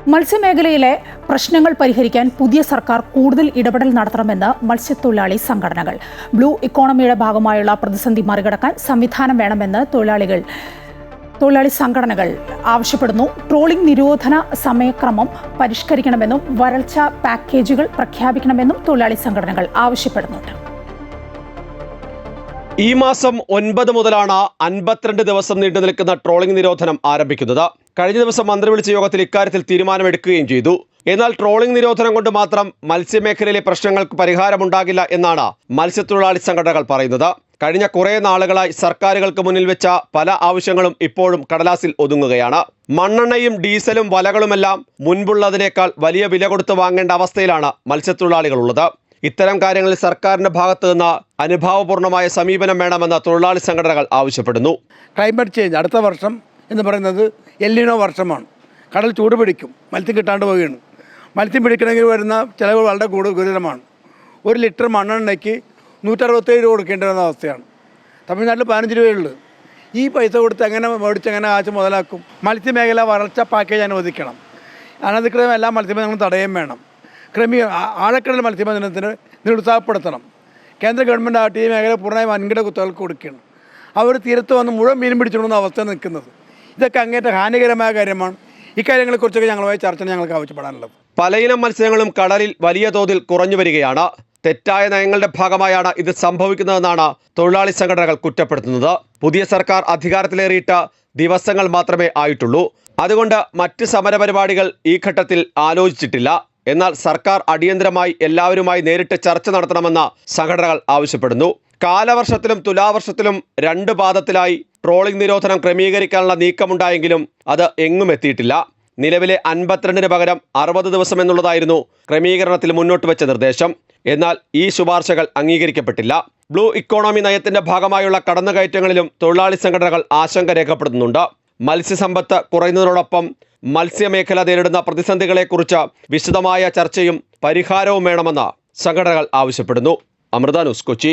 മത്സ്യമേഖലയിലെ പ്രശ്നങ്ങൾ പരിഹരിക്കാൻ പുതിയ സർക്കാർ കൂടുതൽ ഇടപെടൽ നടത്തണമെന്ന് മത്സ്യത്തൊഴിലാളി സംഘടനകൾ. ബ്ലൂ ഇക്കോണമിയുടെ ഭാഗമായുള്ള പ്രതിസന്ധി മറികടക്കാൻ സംവിധാനം വേണമെന്ന് തൊഴിലാളി സംഘടനകൾ ആവശ്യപ്പെടുന്നു. ട്രോളിംഗ് നിരോധന സമയക്രമം പരിഷ്കരിക്കണമെന്നും വരൾച്ച പാക്കേജുകൾ പ്രഖ്യാപിക്കണമെന്നും തൊഴിലാളി സംഘടനകൾ ആവശ്യപ്പെടുന്നുണ്ട്. ഈ മാസം 9 മുതലാണ് 52 ദിവസം നീണ്ടു നിൽക്കുന്ന ട്രോളിംഗ് നിരോധനം ആരംഭിക്കുന്നത്. കഴിഞ്ഞ ദിവസം മന്ത്രി വിളിച്ച യോഗത്തിൽ ഇക്കാര്യത്തിൽ തീരുമാനമെടുക്കുകയും ചെയ്തു. എന്നാൽ ട്രോളിംഗ് നിരോധനം കൊണ്ട് മാത്രം മത്സ്യമേഖലയിലെ പ്രശ്നങ്ങൾക്ക് പരിഹാരമുണ്ടാകില്ല എന്നാണ് മത്സ്യത്തൊഴിലാളി സംഘടനകൾ പറയുന്നത്. കഴിഞ്ഞ കുറേ നാളുകളായി സർക്കാരുകൾക്ക് മുന്നിൽ വെച്ച പല ആവശ്യങ്ങളും ഇപ്പോഴും കടലാസിൽ ഒതുങ്ങുകയാണ്. മണ്ണെണ്ണയും ഡീസലും വലകളുമെല്ലാം മുൻപുള്ളതിനേക്കാൾ വലിയ വില കൊടുത്ത് വാങ്ങേണ്ട അവസ്ഥയിലാണ് മത്സ്യത്തൊഴിലാളികളുള്ളത്. ഇത്തരം കാര്യങ്ങളിൽ സർക്കാരിന്റെ ഭാഗത്തു നിന്ന് അനുഭാവപൂർണമായ സമീപനം വേണമെന്ന് തൊഴിലാളി സംഘടനകൾ ആവശ്യപ്പെടുന്നു. ക്ലൈമറ്റ് ചേഞ്ച് അടുത്ത വർഷം എന്ന് പറയുന്നത് എൽനിനോ വർഷമാണ്. കടൽ ചൂട് പിടിക്കും, മത്സ്യം കിട്ടാണ്ട് പോവുകയാണ്. മത്സ്യം പിടിക്കണമെങ്കിൽ വരുന്ന ചിലവ് വളരെ ഗുരുതരമാണ്. 1 ലിറ്റർ മണ്ണെണ്ണയ്ക്ക് 167 രൂപ കൊടുക്കേണ്ടി വരുന്ന അവസ്ഥയാണ്. തമിഴ്നാട്ടിൽ 15 രൂപയുള്ളൂ. ഈ പൈസ കൊടുത്ത് എങ്ങനെ മേടിച്ചെങ്ങനെ കാശ് മുതലാക്കും? മത്സ്യമേഖല വരൾച്ച പാക്കേജ് അനുവദിക്കണം. അനധികൃതം എല്ലാ മത്സ്യബന്ധനങ്ങളും തടയുകയും വേണം. ആഴക്കടൽ മത്സ്യബന്ധനത്തിന് നിരുത്സാഹപ്പെടുത്തണം. കേന്ദ്ര ഗവൺമെൻറ് ആട്ടി ഈ മേഖല പൂർണ്ണമായും വൻകിട കുത്തകൾക്ക് കൊടുക്കുകയാണ്. അവർ തീരത്ത് വന്ന് മുഴുവൻ മീൻ പിടിച്ചുകൊണ്ടുന്ന അവസ്ഥ നിൽക്കുന്നത്. ഇതൊക്കെ അങ്ങേറ്റം ഹാനികരമായ കാര്യമാണ്. ഇക്കാര്യങ്ങളെക്കുറിച്ചൊക്കെ ഞങ്ങളുമായി ചർച്ച ഞങ്ങൾക്ക് ആവശ്യപ്പെടാനുള്ളത്. പലയിനം മത്സ്യങ്ങളും കടലിൽ വലിയ തോതിൽ കുറഞ്ഞു വരികയാണ്. തെറ്റായ നയങ്ങളുടെ ഭാഗമായാണ് ഇത് സംഭവിക്കുന്നതെന്നാണ് തൊഴിലാളി സംഘടനകൾ കുറ്റപ്പെടുത്തുന്നത്. പുതിയ സർക്കാർ അധികാരത്തിലേറിയിട്ട് ദിവസങ്ങൾ മാത്രമേ ആയിട്ടുള്ളൂ. അതുകൊണ്ട് മറ്റ് സമരപരിപാടികൾ ഈ ഘട്ടത്തിൽ ആലോചിച്ചിട്ടില്ല. എന്നാൽ സർക്കാർ അടിയന്തരമായി എല്ലാവരുമായി നേരിട്ട് ചർച്ച നടത്തണമെന്ന് സംഘടനകൾ ആവശ്യപ്പെടുന്നു. കാലവർഷത്തിലും തുലാവർഷത്തിലും 2 പാദത്തിലായി ട്രോളിംഗ് നിരോധനം ക്രമീകരിക്കാനുള്ള നീക്കമുണ്ടായെങ്കിലും അത് എങ്ങും എത്തിയിട്ടില്ല. നിലവിലെ 52 പകരം 60 ദിവസം എന്നുള്ളതായിരുന്നു ക്രമീകരണത്തിൽ മുന്നോട്ട് വെച്ച നിർദ്ദേശം. എന്നാൽ ഈ ശുപാർശകൾ അംഗീകരിക്കപ്പെട്ടില്ല. ബ്ലൂ ഇക്കോണമി നയത്തിന്റെ ഭാഗമായുള്ള കടന്നുകയറ്റങ്ങളിലും തൊഴിലാളി സംഘടനകൾ ആശങ്ക രേഖപ്പെടുത്തുന്നുണ്ട്. മത്സ്യസമ്പത്ത് കുറയുന്നതിനോടൊപ്പം മത്സ്യമേഖല നേരിടുന്ന പ്രതിസന്ധികളെക്കുറിച്ച് വിശദമായ ചർച്ചയും പരിഹാരവും വേണമെന്ന് സംഘടനകൾ ആവശ്യപ്പെടുന്നു. അമൃത ന്യൂസ്, കൊച്ചി.